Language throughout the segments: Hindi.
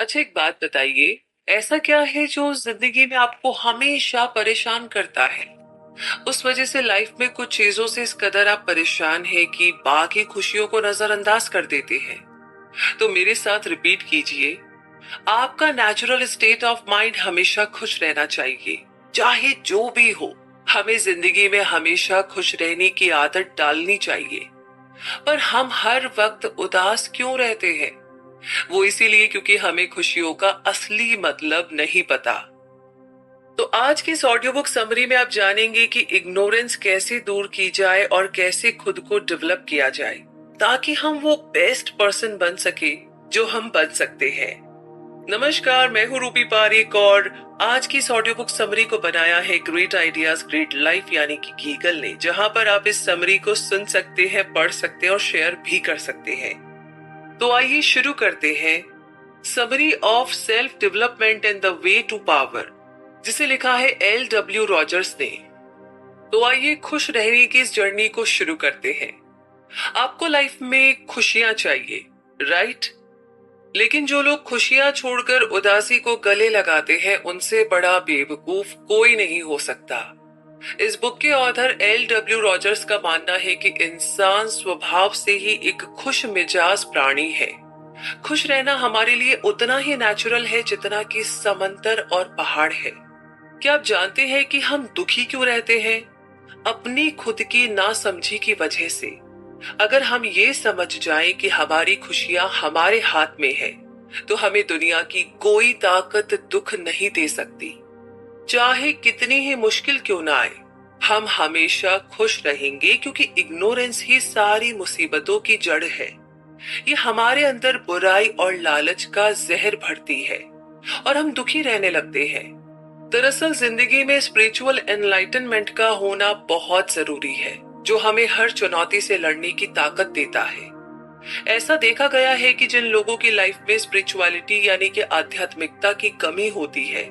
अच्छा, एक बात बताइए, ऐसा क्या है जो जिंदगी में आपको हमेशा परेशान करता है? उस वजह से लाइफ में कुछ चीजों से इस कदर आप परेशान हैं कि बाकी खुशियों को नजरअंदाज कर देते हैं। तो मेरे साथ रिपीट कीजिए। आपका नेचुरल स्टेट ऑफ माइंड हमेशा खुश रहना चाहिए, चाहे जो भी हो। हमें जिंदगी में हमेशा खुश रहने की आदत डालनी चाहिए। पर हम हर वक्त उदास क्यों रहते हैं? वो इसीलिए क्योंकि हमें खुशियों का असली मतलब नहीं पता। तो आज की इस ऑडियो बुक समरी में आप जानेंगे कि इग्नोरेंस कैसे दूर की जाए और कैसे खुद को डेवलप किया जाए, ताकि हम वो बेस्ट पर्सन बन सके जो हम बन सकते हैं। नमस्कार, मैं हूँ रूपी पारिक और आज की इस ऑडियो बुक समरी को बनाया है ग्रेट आइडियाज ग्रेट लाइफ यानी कि गीगल ने, जहां पर आप इस समरी को सुन सकते हैं, पढ़ सकते हैं और शेयर भी कर सकते हैं। तो आइए शुरू करते हैं। Summary of self development and the way to power, जिसे लिखा है LW रॉजर्स ने। तो आइए खुश रहने की इस जर्नी को शुरू करते हैं। आपको लाइफ में खुशियां चाहिए, राइट? लेकिन जो लोग खुशियां छोड़कर उदासी को गले लगाते हैं, उनसे बड़ा बेवकूफ कोई नहीं हो सकता। इस बुक के ऑथर LW रॉजर्स का मानना है कि इंसान स्वभाव से ही एक खुश मिजाज प्राणी है। खुश रहना हमारे लिए उतना ही नेचुरल है जितना कि समंदर और पहाड़ है। क्या आप जानते हैं कि हम दुखी क्यों रहते हैं? अपनी खुद की नासमझी की वजह से। अगर हम ये समझ जाएं कि हमारी खुशियां हमारे हाथ में है, तो हमें दुनिया की कोई ताकत दुख नहीं दे सकती। चाहे कितनी ही मुश्किल क्यों ना आए, हम हमेशा खुश रहेंगे, क्योंकि इग्नोरेंस ही सारी मुसीबतों की जड़ है। ये हमारे अंदर बुराई और लालच का जहर भरती है और हम दुखी रहने लगते हैं। दरअसल जिंदगी में स्पिरिचुअल एनलाइटनमेंट का होना बहुत जरूरी है, जो हमें हर चुनौती से लड़ने की ताकत देता है। ऐसा देखा गया है कि जिन लोगों की लाइफ में स्पिरिचुअलिटी यानी कि आध्यात्मिकता की कमी होती है,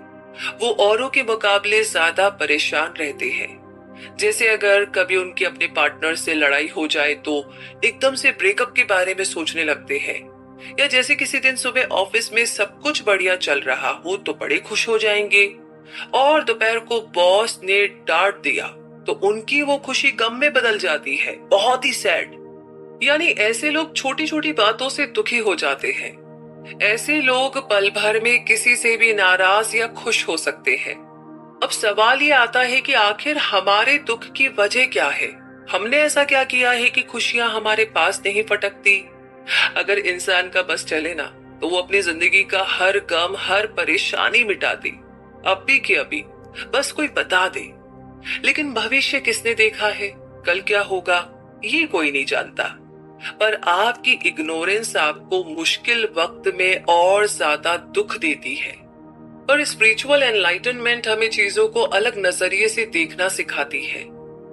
वो औरों के मुकाबले ज्यादा परेशान रहते हैं। जैसे अगर कभी उनके अपने पार्टनर से लड़ाई हो जाए तो एकदम से ब्रेकअप के बारे में सोचने लगते हैं, या जैसे किसी दिन सुबह ऑफिस में सब कुछ बढ़िया चल रहा हो तो बड़े खुश हो जाएंगे, और दोपहर को बॉस ने डांट दिया तो उनकी वो खुशी गम में बदल जाती है, बहुत ही सैड। यानी ऐसे लोग छोटी छोटी बातों से दुखी हो जाते हैं। ऐसे लोग पल भर में किसी से भी नाराज या खुश हो सकते हैं। अब सवाल ये आता है कि आखिर हमारे दुख की वजह क्या है? हमने ऐसा क्या किया है कि खुशियां हमारे पास नहीं फटकती? अगर इंसान का बस चले ना, तो वो अपनी जिंदगी का हर गम, हर परेशानी मिटा दे, अभी की अभी, बस कोई बता दे। लेकिन भविष्य किसने देखा है? कल क्या होगा ये कोई नहीं जानता। पर आपकी इग्नोरेंस आपको मुश्किल वक्त में और ज्यादा दुख देती है। और स्पिरिचुअल एनलाइटनमेंट हमें चीजों को अलग नजरिए से देखना सिखाती है।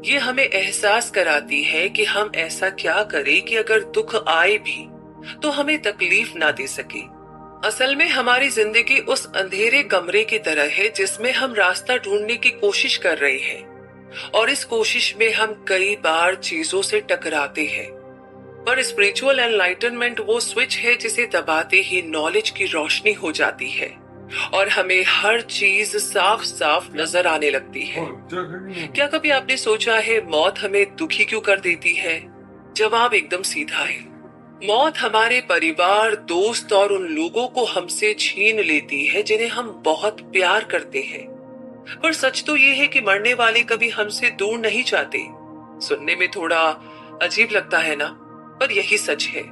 ये हमें एहसास कराती है कि हम ऐसा क्या करें कि अगर दुख आए भी तो हमें तकलीफ ना दे सके। असल में हमारी जिंदगी उस अंधेरे कमरे की तरह है जिसमें हम रास्ता ढूंढने की कोशिश कर रहे हैं, और इस कोशिश में हम कई बार चीजों से टकराते हैं। पर स्पिरिचुअल एनलाइटनमेंट वो स्विच है जिसे दबाते ही नॉलेज की रोशनी हो जाती है और हमें हर चीज साफ साफ नजर आने लगती है। क्या कभी आपने सोचा है मौत हमें दुखी क्यों कर देती है? जवाब एकदम सीधा है। मौत हमारे परिवार, दोस्त और उन लोगों को हमसे छीन लेती है जिन्हें हम बहुत प्यार करते हैं। पर सच तो ये है कि मरने वाले कभी हमसे दूर नहीं जाते। सुनने में थोड़ा अजीब लगता है ना, पर यही सच है।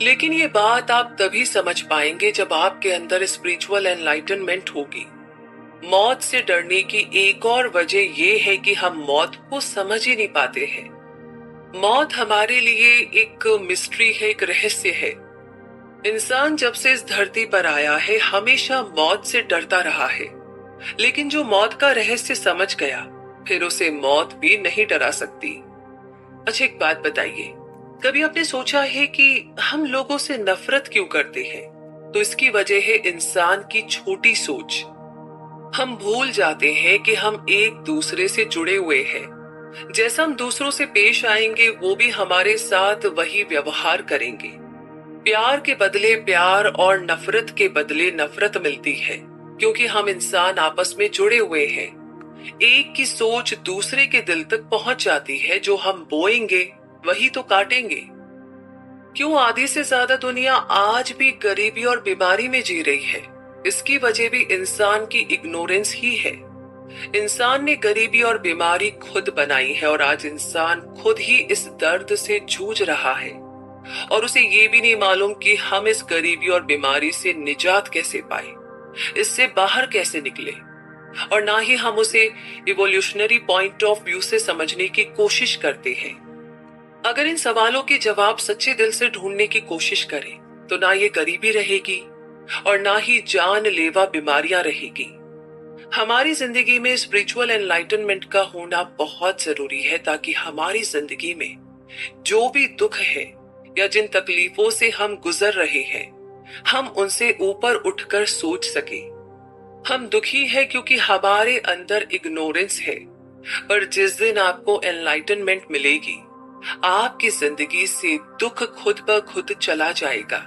लेकिन ये बात आप तभी समझ पाएंगे जब आपके अंदर स्पिरिचुअल एनलाइटनमेंट होगी। मौत से डरने की एक और वजह यह है कि हम मौत को समझ ही नहीं पाते हैं। मौत हमारे लिए एक मिस्ट्री है, एक रहस्य है। इंसान जब से इस धरती पर आया है हमेशा मौत से डरता रहा है, लेकिन जो मौत का रहस्य समझ गया, फिर उसे मौत भी नहीं डरा सकती। अच्छा, एक बात बताइए, कभी आपने सोचा है कि हम लोगों से नफरत क्यों करते हैं? तो इसकी वजह है इंसान की छोटी सोच। हम भूल जाते हैं कि हम एक दूसरे से जुड़े हुए हैं। जैसा हम दूसरों से पेश आएंगे, वो भी हमारे साथ वही व्यवहार करेंगे। प्यार के बदले प्यार और नफरत के बदले नफरत मिलती है, क्योंकि हम इंसान आपस में जुड़े हुए हैं। एक की सोच दूसरे के दिल तक पहुंच जाती है। जो हम बोएंगे वही तो काटेंगे। क्यों आधी से ज्यादा दुनिया आज भी गरीबी और बीमारी में जी रही है? इसकी वजह भी इंसान की इग्नोरेंस ही है। इंसान ने गरीबी और बीमारी खुद बनाई है और आज इंसान खुद ही इस दर्द से जूझ रहा है और उसे ये भी नहीं मालूम कि हम इस गरीबी और बीमारी से निजात कैसे पाए, इससे बाहर कैसे निकले, और ना ही हम उसे इवोल्यूशनरी पॉइंट ऑफ व्यू से समझने की कोशिश करते हैं। अगर इन सवालों के जवाब सच्चे दिल से ढूंढने की कोशिश करें तो ना ये गरीबी रहेगी और ना ही जानलेवा बीमारियां रहेगी। हमारी जिंदगी में स्पिरिचुअल एनलाइटनमेंट का होना बहुत जरूरी है, ताकि हमारी जिंदगी में जो भी दुख है या जिन तकलीफों से हम गुजर रहे हैं, हम उनसे ऊपर उठकर सोच सके। हम दुखी है क्योंकि हमारे अंदर इग्नोरेंस है, पर जिस दिन आपको एनलाइटनमेंट मिलेगी, आपकी जिंदगी से दुख खुद ब खुद चला जाएगा।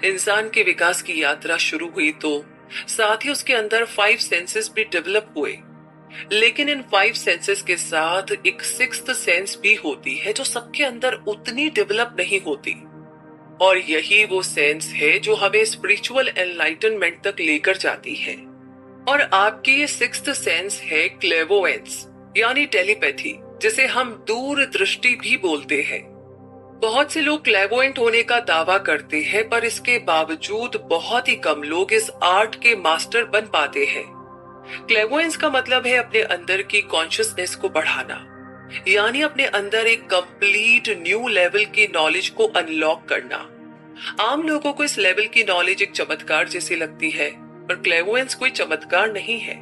इंसान के विकास की यात्रा शुरू हुई तो साथ ही उसके अंदर 5 सेंसेस भी डेवलप हुए, लेकिन इन 5 सेंसेस के साथ एक 6th सेंस भी होती है जो सबके अंदर उतनी डेवलप नहीं होती, और यही वो सेंस है जो हमें स्पिरिचुअल एनलाइटनमेंट तक लेकर जाती है। और आपकी ये 6th सेंस है क्लेवोएंस, यानी टेलीपैथी, जिसे हम दूर दृष्टि भी बोलते हैं। बहुत से लोग क्लेवोएंट होने का दावा करते हैं, पर इसके बावजूद बहुत ही कम लोग इस आर्ट के मास्टर बन पाते हैं। क्लेवोएंस का मतलब है अपने अंदर की कॉन्शियसनेस को बढ़ाना, यानी अपने अंदर एक कंप्लीट न्यू लेवल की नॉलेज को अनलॉक करना। आम लोगों को इस लेवल की नॉलेज एक चमत्कार जैसी लगती है, पर क्लेवोएंस कोई चमत्कार नहीं है।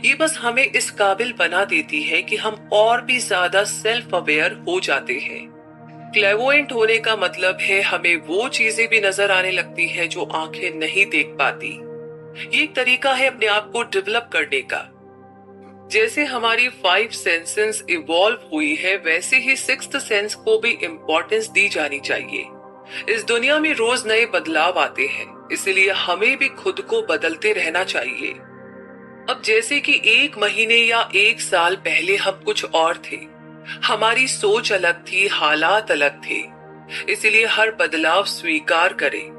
ये बस हमें इस काबिल बना देती है कि हम और भी ज्यादा सेल्फ अवेयर हो जाते हैं। क्लेवोएंट होने का मतलब है हमें वो चीजें भी नजर आने लगती है जो आंखें नहीं देख पाती। ये एक तरीका है अपने आप को डेवलप करने का। जैसे हमारी 5 सेंसेस इवॉल्व हुई है, वैसे ही 6th सेंस को भी इंपॉर्टेंस दी जानी चाहिए। इस दुनिया में रोज नए बदलाव आते हैं, इसलिए हमें भी खुद को बदलते रहना चाहिए। अब जैसे कि 1 महीने या 1 साल पहले हम कुछ और थे, हमारी सोच अलग थी, हालात अलग थे, इसलिए हर बदलाव स्वीकार करें।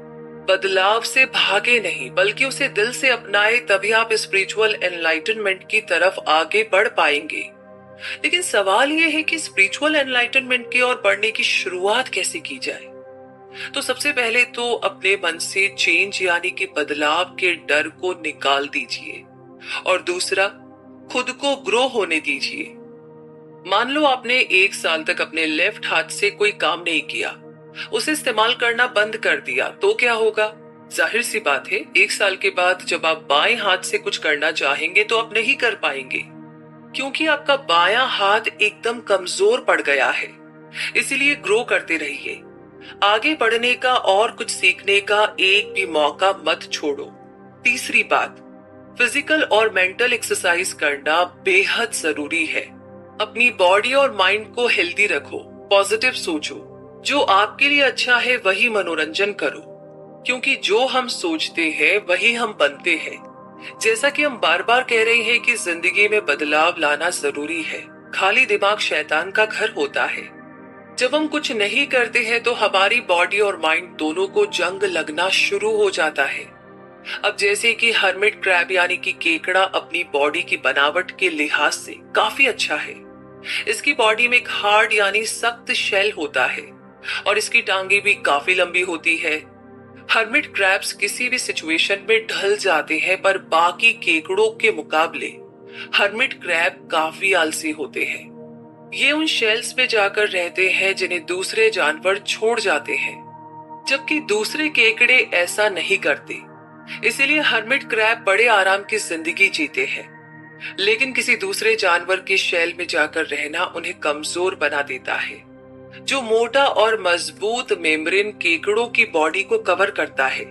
बदलाव से भागे नहीं, बल्कि उसे दिल से अपनाए, तभी आप स्पिरिचुअल एनलाइटनमेंट की तरफ आगे बढ़ पाएंगे। लेकिन सवाल यह है कि स्पिरिचुअल एनलाइटनमेंट की ओर बढ़ने की शुरुआत कैसे की जाए? तो सबसे पहले तो अपने मन से चेंज यानी कि बदलाव के डर को निकाल दीजिए, और दूसरा, खुद को ग्रो होने दीजिए। मान लो आपने 1 साल तक अपने लेफ्ट हाथ से कोई काम नहीं किया, उसे इस्तेमाल करना बंद कर दिया, तो क्या होगा? जाहिर सी बात है, 1 साल के बाद जब आप बाएं हाथ से कुछ करना चाहेंगे तो आप नहीं कर पाएंगे, क्योंकि आपका बायां हाथ एकदम कमजोर पड़ गया है। इसीलिए ग्रो करते रहिए। आगे बढ़ने का और कुछ सीखने का एक भी मौका मत छोड़ो। तीसरी बात, फिजिकल और मेंटल एक्सरसाइज करना बेहद जरूरी है। अपनी बॉडी और माइंड को हेल्दी रखो, पॉजिटिव सोचो, जो आपके लिए अच्छा है वही मनोरंजन करो, क्योंकि जो हम सोचते हैं वही हम बनते हैं। जैसा कि हम बार बार कह रहे हैं कि जिंदगी में बदलाव लाना जरूरी है, खाली दिमाग शैतान का घर होता है। जब हम कुछ नहीं करते हैं तो हमारी बॉडी और माइंड दोनों को जंग लगना शुरू हो जाता है। अब जैसे कि हर्मिट क्रैब यानी कि केकड़ा अपनी बॉडी की बनावट के लिहाज से काफी अच्छा है। इसकी बॉडी में एक हार्ड यानी सख्त शेल होता है और इसकी टांगे भी काफी लंबी होती है। हर्मिट क्रैब्स किसी भी सिचुएशन में ढल जाते हैं, पर बाकी केकड़ों के मुकाबले हर्मिट क्रैब काफी आलसी होते हैं। ये उन शेल्स में जाकर रहते हैं जिन्हें दूसरे जानवर छोड़ जाते हैं, जबकि दूसरे केकड़े ऐसा नहीं करते। इसीलिए हर्मिट क्रैब बड़े आराम की जिंदगी जीते हैं, लेकिन किसी दूसरे जानवर के शेल में जाकर रहना उन्हें कमजोर बना देता है। जो मोटा और मजबूत मेम्ब्रेन केकड़ों की बॉडी को कवर करता है,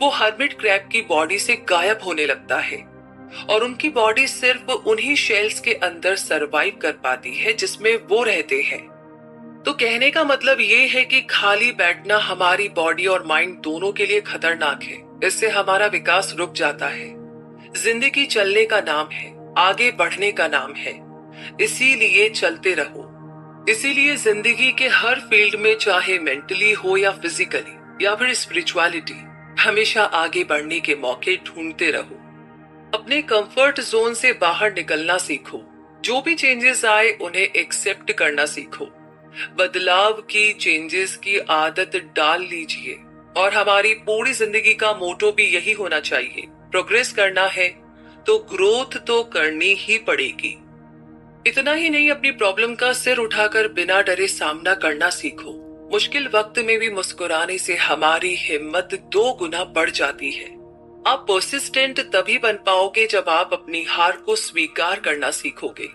वो हर्मिट क्रैब की बॉडी से गायब होने लगता है और उनकी बॉडी सिर्फ उन्हीं शेल्स के अंदर सरवाइव कर पाती है जिसमें वो रहते हैं। तो कहने का मतलब ये है कि खाली बैठना हमारी बॉडी और माइंड दोनों के लिए खतरनाक है। इससे हमारा विकास रुक जाता है। जिंदगी चलने का नाम है, आगे बढ़ने का नाम है, इसीलिए चलते रहो। इसीलिए जिंदगी के हर फील्ड में, चाहे मेंटली हो या फिजिकली या फिर स्पिरिचुअलिटी, हमेशा आगे बढ़ने के मौके ढूंढते रहो। अपने कंफर्ट जोन से बाहर निकलना सीखो। जो भी चेंजेस आए उन्हें एक्सेप्ट करना सीखो। बदलाव की, चेंजेस की आदत डाल लीजिए। और हमारी पूरी जिंदगी का मोटो भी यही होना चाहिए, प्रोग्रेस करना है तो ग्रोथ तो करनी ही पड़ेगी। इतना ही नहीं, अपनी प्रॉब्लम का सिर उठाकर बिना डरे सामना करना सीखो। मुश्किल वक्त में भी मुस्कुराने से हमारी हिम्मत 2 गुना बढ़ जाती है। आप पर्सिस्टेंट तभी बन पाओगे जब आप अपनी हार को स्वीकार करना सीखोगे।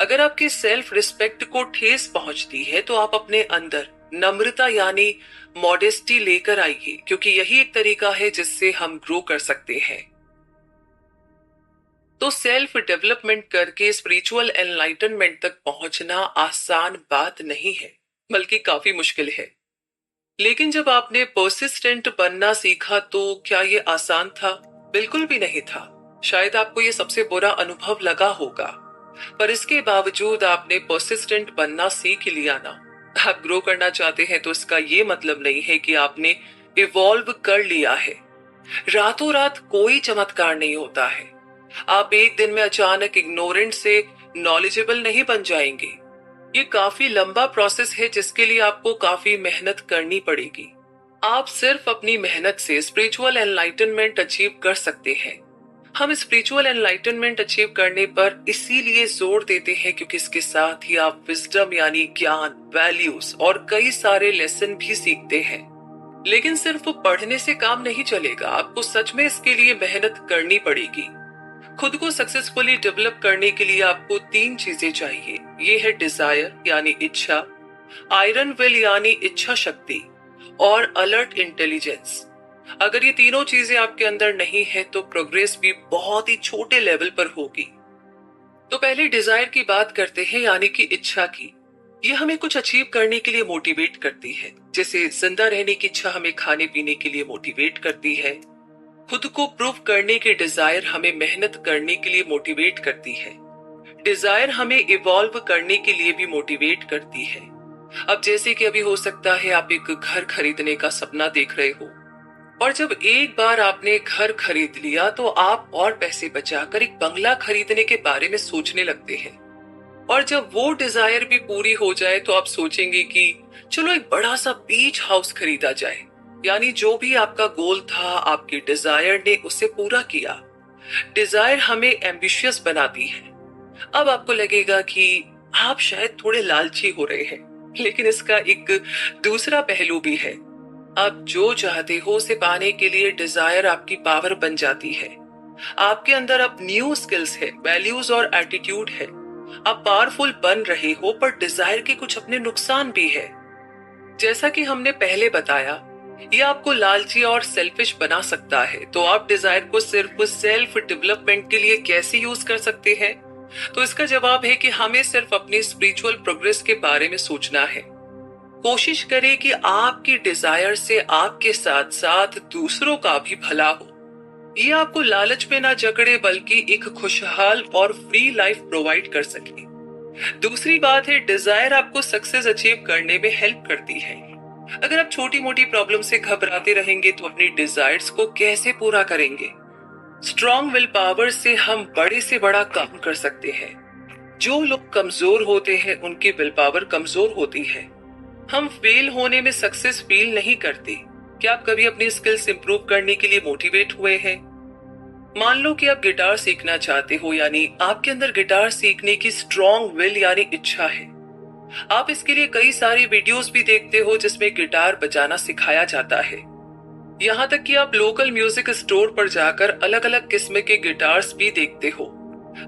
अगर आपकी सेल्फ रिस्पेक्ट को ठेस पहुंचती है तो आप अपने अंदर नम्रता यानी मॉडेस्टी लेकर आइए, क्योंकि यही एक तरीका है जिससे हम ग्रो कर सकते हैं। तो सेल्फ डेवलपमेंट करके स्पिरिचुअल एनलाइटनमेंट तक पहुंचना आसान बात नहीं है, बल्कि काफी मुश्किल है। लेकिन जब आपने पर्सिस्टेंट बनना सीखा तो क्या ये आसान था? बिल्कुल भी नहीं था। शायद आपको ये सबसे बुरा अनुभव लगा होगा, पर इसके बावजूद आपने पर्सिस्टेंट बनना सीख लिया ना। आप ग्रो करना चाहते हैं तो इसका ये मतलब नहीं है कि आपने इवॉल्व कर लिया है। रातों रात कोई चमत्कार नहीं होता है। आप एक दिन में अचानक इग्नोरेंट से नॉलेजेबल नहीं बन जाएंगे। ये काफी लंबा प्रोसेस है जिसके लिए आपको काफी मेहनत करनी पड़ेगी। आप सिर्फ अपनी मेहनत से स्पिरिचुअल एनलाइटनमेंट अचीव कर सकते हैं। हम स्पिरिचुअल एनलाइटनमेंट अचीव करने पर इसीलिए जोर देते हैं क्योंकि इसके साथ ही आप विजडम यानी ज्ञान, वैल्यूज और कई सारे लेसन भी सीखते हैं। लेकिन सिर्फ पढ़ने से काम नहीं चलेगा, आपको सच में इसके लिए मेहनत करनी पड़ेगी। खुद को सक्सेसफुली डेवलप करने के लिए आपको 3 चीजें चाहिए। ये है डिजायर यानी इच्छा, आयरन विल यानी इच्छा शक्ति और अलर्ट इंटेलिजेंस। अगर ये तीनों चीजें आपके अंदर नहीं है तो प्रोग्रेस भी बहुत ही छोटे लेवल पर होगी। तो पहले डिजायर की बात करते हैं, यानी कि इच्छा की। ये हमें कुछ अचीव करने के लिए मोटिवेट करती है। जैसे जिंदा रहने की इच्छा हमें खाने पीने के लिए मोटिवेट करती है। खुद को प्रूव करने की डिजायर हमें मेहनत करने के लिए मोटिवेट करती है। डिजायर हमें इवॉल्व करने के लिए भी मोटिवेट करती है। अब जैसे कि अभी हो सकता है आप एक घर खरीदने का सपना देख रहे हो, और जब एक बार आपने घर खरीद लिया तो आप और पैसे बचाकर एक बंगला खरीदने के बारे में सोचने लगते हैं। और जब वो डिजायर भी पूरी हो जाए तो आप सोचेंगे कि चलो एक बड़ा सा बीच हाउस खरीदा जाए। यानी जो भी आपका गोल था, आपकी डिजायर ने उसे पूरा किया। डिजायर हमें एम्बिशियस बनाती है। अब आपको लगेगा कि आप शायद थोड़े लालची हो रहे हैं, लेकिन इसका एक दूसरा पहलू भी है। आप जो चाहते हो उसे पाने के लिए डिजायर आपकी पावर बन जाती है। आपके अंदर अब न्यू स्किल्स है, वैल्यूज और एटीट्यूड है। आप पावरफुल बन रहे हो, पर डिजायर के कुछ अपने नुकसान भी है। जैसा कि हमने पहले बताया, ये आपको लालची और सेल्फिश बना सकता है। तो आप डिजायर को सिर्फ सेल्फ डेवलपमेंट के लिए कैसे यूज कर सकते हैं? तो इसका जवाब है कि हमें सिर्फ अपनी स्पिरिचुअल प्रोग्रेस के बारे में सोचना है। कोशिश करें कि आपकी डिजायर से आपके साथ साथ दूसरों का भी भला हो। ये आपको लालच में ना जकड़े, बल्कि एक खुशहाल और फ्री लाइफ प्रोवाइड कर सके। दूसरी बात है, डिजायर आपको सक्सेस अचीव करने में हेल्प करती है। अगर आप छोटी मोटी प्रॉब्लम से घबराते रहेंगे तो अपनी डिजायर्स को कैसे पूरा करेंगे? स्ट्रॉन्ग विल पावर से हम बड़े से बड़ा काम कर सकते हैं। जो लोग कमजोर होते हैं उनकी विल पावर कमजोर होती है। हम फेल होने में सक्सेस फील नहीं करते। क्या आप कभी अपनी स्किल्स इंप्रूव करने के लिए मोटिवेट हुए हैं? मान लो कि आप गिटार सीखना चाहते हो, यानी आपके अंदर गिटार सीखने की स्ट्रॉन्ग विल यानी इच्छा है। आप इसके लिए कई सारी वीडियोस भी देखते हो जिसमें गिटार बजाना सिखाया जाता है। यहाँ तक कि आप लोकल म्यूजिक स्टोर पर जाकर अलग अलग किस्म के गिटार्स भी देखते हो।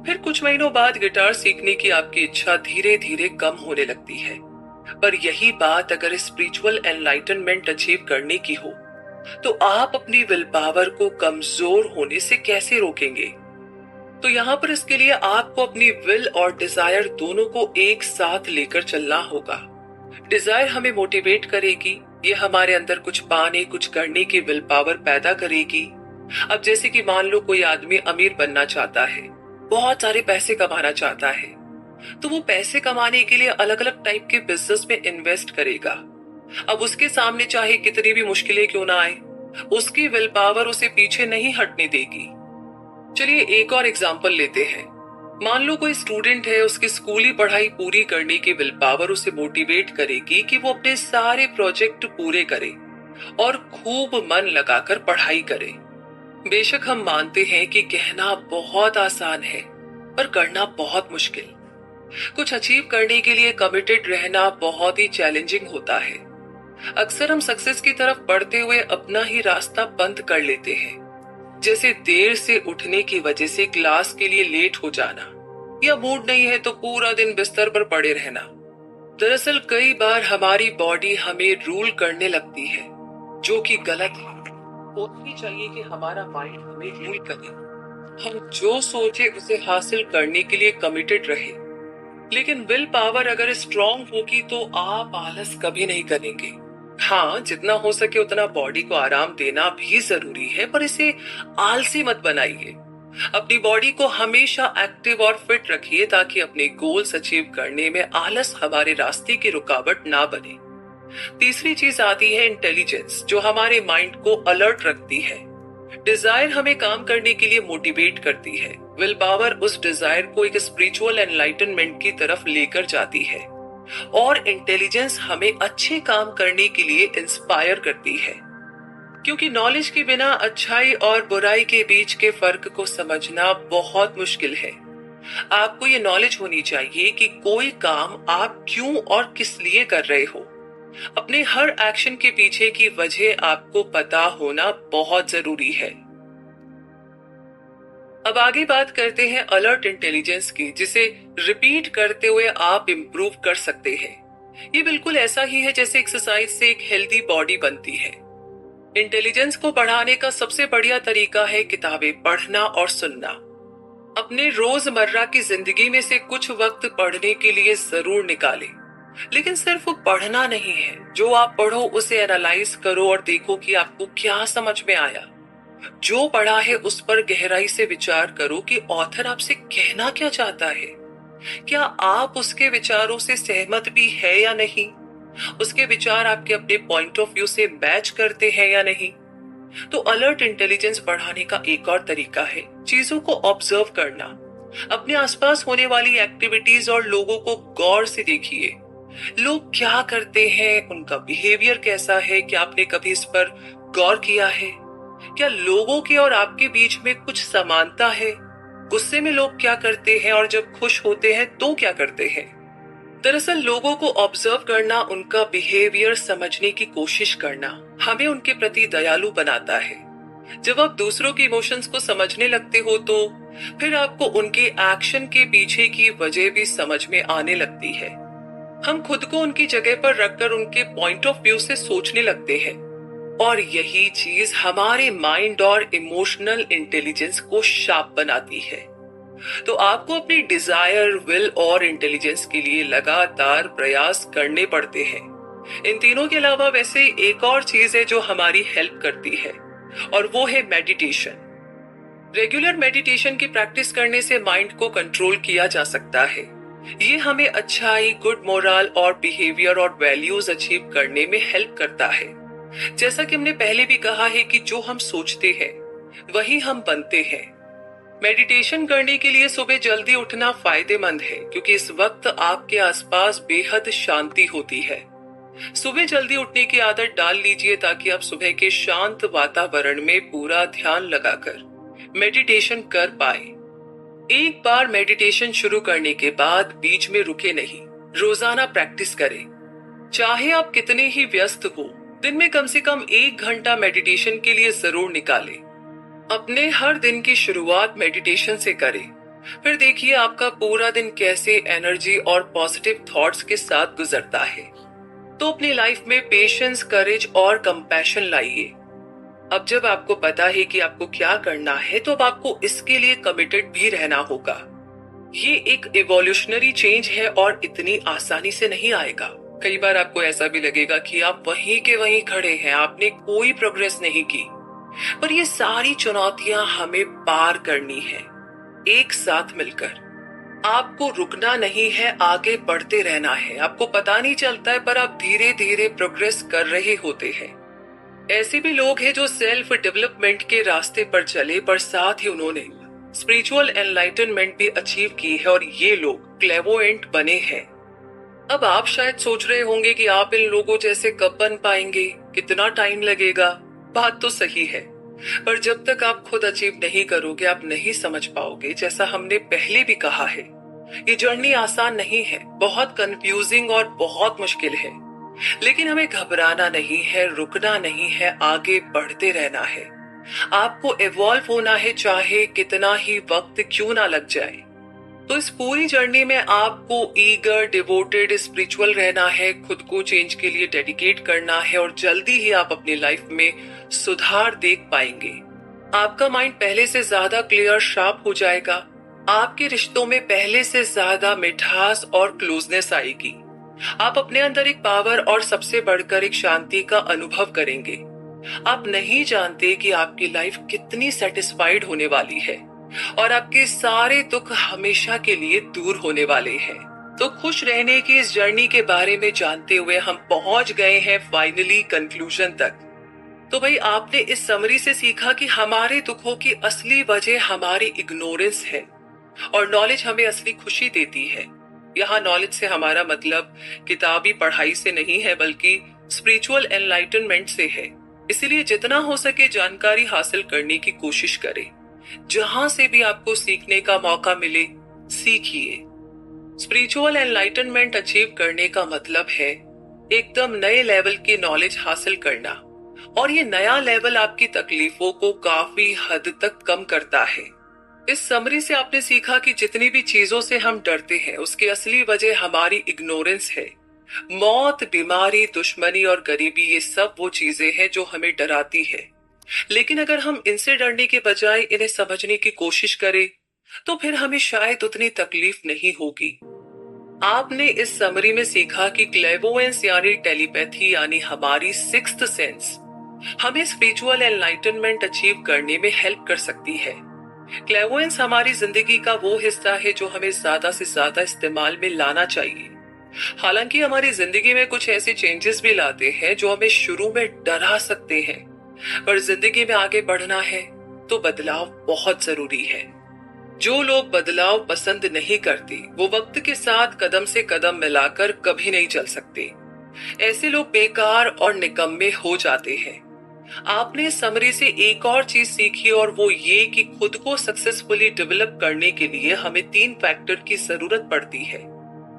फिर कुछ महीनों बाद गिटार सीखने की आपकी इच्छा धीरे धीरे कम होने लगती है। पर यही बात अगर स्पिरिचुअल एनलाइटनमेंट अचीव करने की हो तो आप अपनी विल पावर को कमजोर होने से कैसे रोकेंगे? तो यहाँ पर इसके लिए आपको अपनी विल और डिजायर दोनों को एक साथ लेकर चलना होगा। डिजायर हमें मोटिवेट करेगी, ये हमारे अंदर कुछ पाने कुछ करने की विल पावर पैदा करेगी। अब जैसे कि मान लो कोई आदमी अमीर बनना चाहता है, बहुत सारे पैसे कमाना चाहता है, तो वो पैसे कमाने के लिए अलग अलग टाइप के बिजनेस में इन्वेस्ट करेगा। अब उसके सामने चाहे कितनी भी मुश्किलें क्यों ना आए, उसकी विल पावर उसे पीछे नहीं हटने देगी। चलिए एक और एग्जांपल लेते हैं। मान लो कोई स्टूडेंट है, उसकी स्कूली पढ़ाई पूरी करने की विल पावर उसे मोटिवेट करेगी कि वो अपने सारे प्रोजेक्ट पूरे करे और खूब मन लगाकर पढ़ाई करे। बेशक हम मानते हैं कि कहना बहुत आसान है पर करना बहुत मुश्किल। कुछ अचीव करने के लिए कमिटेड रहना बहुत ही चैलेंजिंग होता है। अक्सर हम सक्सेस की तरफ बढ़ते हुए अपना ही रास्ता बंद कर लेते हैं, जैसे देर से उठने की वजह से क्लास के लिए लेट हो जाना, या मूड नहीं है तो पूरा दिन बिस्तर पर पड़े रहना। दरअसल कई बार हमारी बॉडी हमें रूल करने लगती है, जो कि गलत है। होना चाहिए कि हमारा माइंड हमें रूल करे, हम जो सोचे उसे हासिल करने के लिए कमिटेड रहे। लेकिन विल पावर अगर स्ट्रांग होगी तो आप आलस कभी नहीं करेंगे। हाँ, जितना हो सके उतना बॉडी को आराम देना भी जरूरी है, पर इसे आलसी मत बनाइए। अपनी बॉडी को हमेशा एक्टिव और फिट रखिए ताकि अपने गोल्स अचीव करने में आलस हमारे रास्ते की रुकावट ना बने। तीसरी चीज आती है इंटेलिजेंस, जो हमारे माइंड को अलर्ट रखती है। डिजायर हमें काम करने के लिए मोटिवेट करती है। विल पावर उस डिजायर को एक स्पिरिचुअल एनलाइटनमेंट की तरफ लेकर जाती है, और इंटेलिजेंस हमें अच्छे काम करने के लिए इंस्पायर करती है। क्योंकि नॉलेज के बिना अच्छाई और बुराई के बीच के फर्क को समझना बहुत मुश्किल है। आपको ये नॉलेज होनी चाहिए कि कोई काम आप क्यों और किस लिए कर रहे हो। अपने हर एक्शन के पीछे की वजह आपको पता होना बहुत जरूरी है। अब आगे बात करते हैं अलर्ट इंटेलिजेंस की, जिसे रिपीट करते हुए आप इंप्रूव कर सकते हैं। ये बिल्कुल ऐसा ही है जैसे एक्सरसाइज से एक हेल्दी बॉडी बनती है। इंटेलिजेंस को बढ़ाने का सबसे बढ़िया तरीका है किताबें पढ़ना और सुनना। अपने रोजमर्रा की जिंदगी में से कुछ वक्त पढ़ने के लिए जरूर निकालें, लेकिन सिर्फ पढ़ना नहीं है। जो आप पढ़ो उसे एनालाइज करो और देखो कि आपको क्या समझ में आया। जो पढ़ा है उस पर गहराई से विचार करो कि ऑथर आपसे कहना क्या चाहता है। क्या आप उसके विचारों से सहमत भी है या नहीं? उसके विचार आपके अपने पॉइंट ऑफ व्यू से मैच करते हैं या नहीं? तो अलर्ट इंटेलिजेंस बढ़ाने का एक और तरीका है चीजों को ऑब्जर्व करना। अपने आसपास होने वाली एक्टिविटीज और लोगों को गौर से देखिए। लोग क्या करते हैं, उनका बिहेवियर कैसा है, क्या आपने कभी इस पर गौर किया है? क्या लोगों के और आपके बीच में कुछ समानता है? गुस्से में लोग क्या करते हैं और जब खुश होते हैं तो क्या करते हैं? दरअसल लोगों को ऑब्जर्व करना, उनका बिहेवियर समझने की कोशिश करना हमें उनके प्रति दयालु बनाता है। जब आप दूसरों के इमोशंस को समझने लगते हो तो फिर आपको उनके एक्शन के पीछे की वजह भी समझ में आने लगती है। हम खुद को उनकी जगह पर रखकर उनके पॉइंट ऑफ व्यू से सोचने लगते हैं, और यही चीज हमारे माइंड और इमोशनल इंटेलिजेंस को शार्प बनाती है। तो आपको अपनी डिजायर, विल और इंटेलिजेंस के लिए लगातार प्रयास करने पड़ते हैं। इन तीनों के अलावा वैसे एक और चीज है जो हमारी हेल्प करती है, और वो है मेडिटेशन। रेगुलर मेडिटेशन की प्रैक्टिस करने से माइंड को कंट्रोल किया जा सकता है। ये हमें अच्छाई, गुड मोरल और बिहेवियर और वैल्यूज अचीव करने में हेल्प करता है। जैसा कि हमने पहले भी कहा है कि जो हम सोचते हैं वही हम बनते हैं। मेडिटेशन करने के लिए सुबह जल्दी उठना फायदेमंद है, क्योंकि इस वक्त आपके आसपास बेहद शांति होती है। सुबह जल्दी उठने की आदत डाल लीजिए ताकि आप सुबह के शांत वातावरण में पूरा ध्यान लगाकर मेडिटेशन कर पाए। एक बार मेडिटेशन शुरू करने के बाद बीच में रुके नहीं, रोजाना प्रैक्टिस करें। चाहे आप कितने ही व्यस्त हो, दिन में कम से कम 1 घंटा मेडिटेशन के लिए जरूर निकालें। अपने हर दिन की शुरुआत मेडिटेशन से करें, फिर देखिए आपका पूरा दिन कैसे एनर्जी और पॉजिटिव थॉट्स के साथ गुजरता है। तो अपनी लाइफ में पेशेंस, करेज और कंपैशन लाइए। अब जब आपको पता है कि आपको क्या करना है, तो अब आपको इसके लिए कमिटेड भी रहना होगा। ये एक इवोल्यूशनरी चेंज है और इतनी आसानी से नहीं आएगा। कई बार आपको ऐसा भी लगेगा कि आप वहीं के वहीं खड़े हैं, आपने कोई प्रोग्रेस नहीं की। पर ये सारी चुनौतियां हमें पार करनी है, एक साथ मिलकर। आपको रुकना नहीं है, आगे बढ़ते रहना है। आपको पता नहीं चलता है, पर आप धीरे धीरे प्रोग्रेस कर रहे होते हैं। ऐसे भी लोग हैं जो सेल्फ डेवलपमेंट के रास्ते पर चले, पर साथ ही उन्होंने स्पिरिचुअल एनलाइटनमेंट भी अचीव की है, और ये लोग क्लेवोएंट बने हैं। अब आप शायद सोच रहे होंगे कि आप इन लोगों जैसे कब बन पाएंगे, कितना टाइम लगेगा। बात तो सही है, पर जब तक आप खुद अचीव नहीं करोगे, आप नहीं समझ पाओगे। जैसा हमने पहले भी कहा है, ये जर्नी आसान नहीं है, बहुत कंफ्यूजिंग और बहुत मुश्किल है। लेकिन हमें घबराना नहीं है, रुकना नहीं है, आगे बढ़ते रहना है। आपको इवॉल्व होना है, चाहे कितना ही वक्त क्यों ना लग जाए। तो इस पूरी जर्नी में आपको ईगर, डिवोटेड, स्पिरिचुअल रहना है, खुद को चेंज के लिए डेडिकेट करना है, और जल्दी ही आप अपनी लाइफ में सुधार देख पाएंगे। आपका माइंड पहले से ज्यादा क्लियर, शार्प हो जाएगा। आपके रिश्तों में पहले से ज्यादा मिठास और क्लोजनेस आएगी। आप अपने अंदर एक पावर और सबसे बढ़कर एक शांति का अनुभव करेंगे। आप नहीं जानते कि आपकी लाइफ कितनी सेटिस्फाइड होने वाली है, और आपके सारे दुख हमेशा के लिए दूर होने वाले हैं। तो खुश रहने की इस जर्नी के बारे में जानते हुए हम पहुंच गए हैं फाइनली कंक्लूजन तक। तो भाई, आपने इस समरी से सीखा कि हमारे दुखों की असली वजह हमारी इग्नोरेंस है, और नॉलेज हमें असली खुशी देती है। यहाँ नॉलेज से हमारा मतलब किताबी पढ़ाई से नहीं है, बल्कि स्पिरिचुअल एनलाइटनमेंट से है। इसलिए जितना हो सके जानकारी हासिल करने की कोशिश करें। जहां से भी आपको सीखने का मौका मिले, सीखिए। स्पिरिचुअल एनलाइटनमेंट अचीव करने का मतलब है एकदम नए लेवल की नॉलेज हासिल करना, और ये नया लेवल आपकी तकलीफों को काफी हद तक कम करता है। इस समरी से आपने सीखा कि जितनी भी चीजों से हम डरते हैं, उसकी असली वजह हमारी इग्नोरेंस है। मौत, बीमारी, दुश्मनी और गरीबी, ये सब वो चीजें हैं जो हमें डराती है। लेकिन अगर हम इनसे डरने के बजाय इन्हें समझने की कोशिश करें, तो फिर हमें शायद उतनी तकलीफ नहीं होगी। आपने इस समरी में सीखा कि क्लेवोएंस यानी टेलीपैथी, यानी हमारी सिक्स्थ सेंस, हमें स्पिरिचुअल एनलाइटनमेंट अचीव करने में हेल्प कर सकती है। क्लेवोएंस हमारी जिंदगी का वो हिस्सा है जो हमें ज्यादा से ज्यादा इस्तेमाल में लाना चाहिए। हालांकि हमारी जिंदगी में कुछ ऐसे चेंजेस भी लाते हैं जो हमें शुरू में डरा सकते हैं, पर जिंदगी में आगे बढ़ना है तो बदलाव बहुत जरूरी है। जो लोग बदलाव पसंद नहीं करते, वो वक्त के साथ कदम से कदम मिलाकर कभी नहीं चल सकते। ऐसे लोग बेकार और निकम्मे हो जाते हैं। आपने समरी से एक और चीज सीखी, और वो ये कि खुद को सक्सेसफुली डेवलप करने के लिए हमें 3 फैक्टर की जरूरत पड़ती है।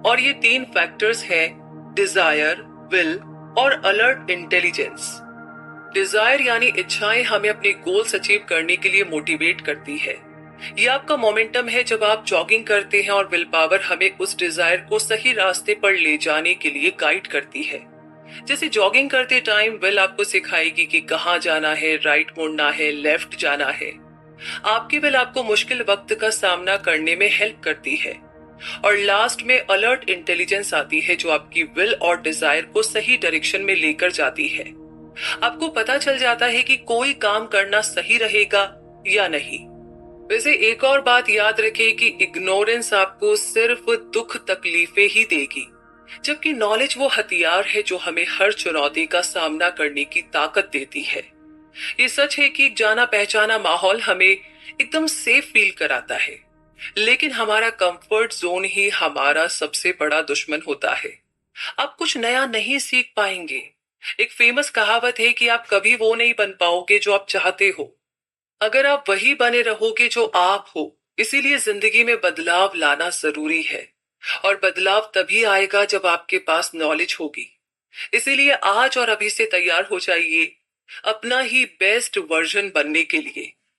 और ये 3 फैक्टर्स हैं डिजायर, विल और अलर्ट इंटेलिजेंस। डिजायर यानी इच्छाएं हमें अपने गोल्स अचीव करने के लिए मोटिवेट करती है। ये आपका मोमेंटम है जब आप जॉगिंग करते हैं, और विल पावर हमें उस डिजायर को सही रास्ते पर ले जाने के लिए गाइड करती है। जैसे जॉगिंग करते टाइम विल आपको सिखाएगी कि कहाँ जाना है, राइट मुड़ना है, लेफ्ट जाना है। आपकी विल आपको मुश्किल वक्त का सामना करने में हेल्प करती है। और लास्ट में अलर्ट इंटेलिजेंस आती है, जो आपकी विल और डिजायर को सही डायरेक्शन में लेकर जाती है। आपको पता चल जाता है कि कोई काम करना सही रहेगा या नहीं। वैसे एक और बात याद रखें कि इग्नोरेंस आपको सिर्फ दुख तकलीफें ही देगी, जबकि नॉलेज वो हथियार है जो हमें हर चुनौती का सामना करने की ताकत देती है। ये सच है कि जाना पहचाना माहौल हमें एकदम सेफ फील कराता है, लेकिन हमारा कंफर्ट जोन ही हमारा सबसे बड़ा दुश्मन होता है। आप कुछ नया नहीं सीख पाएंगे। एक फेमस कहावत है कि आप कभी वो नहीं बन पाओगे जो आप चाहते हो, अगर आप वही बने रहोगे जो आप हो। इसीलिए जिंदगी में बदलाव लाना जरूरी है, और बदलाव तभी आएगा जब आपके पास नॉलेज होगी। इसीलिए आज और अभी से तैयार हो जाइए अपना ही बेस्ट वर्जन बनने के लिए।